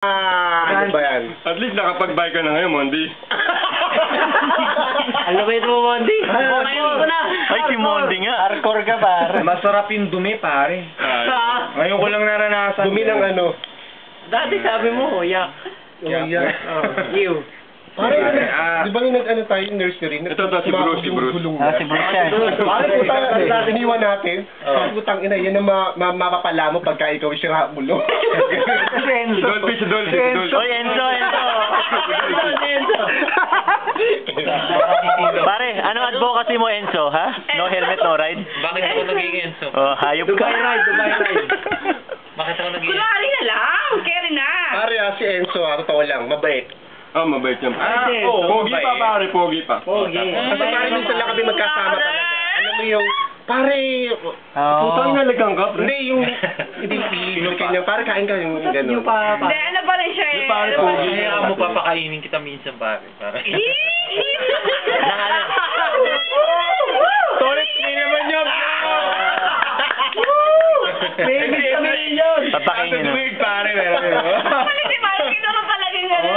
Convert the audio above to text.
Ano ba yan? At least nakapag-bike ka na ngayon, Mondi. Ano ba ito mo, Mondi? Ngayon ko na. Ay, si Mondi nga. Hardcore ka, pare. Masarap yung dumi, pare. Ngayon ko lang naranasan. Dumi ng ano? Dati sabi mo, yak. Yak. Ew. Pare, di ba yung nag-ano tayo, nursery? Ito, si Bruce, si Bruce. Si Bruce yan. Pare, putang iniwan natin. Putang ina, yan ang mapapala mo pagka ikaw siya mulo. Si Dolphy, si Dolphy, si Dolphy. Oy, Enzo. Pare, anong advocacy mo, Enzo, ha? No helmet, no ride? Bakit ako naging Enzo? Oh, hayop ka. Dubai ride. Bakit ako naging Enzo? Kunwari na lang, carry na. Pare, si Enzo, totoo lang, mabait. Oh, mabait yan. Oo, Pogi pa, mabait. pare, pogi pa. Pogi. Kasi pare, minsan lang kami magkasama talaga. Alam mo yung, pare, Putang nalagang ka, pre. hindi yung, hindi kanya, pare kain ka yung gano'n. Hindi, ano pa rin siya eh. pare, Ano pa pogi. rin siya? Kaya mo papakainin kita minsan, pare. Toilet clean naman yun! Papakainin na. Pare, meron yun. Pala si Mark, ito ka palaging gano'n.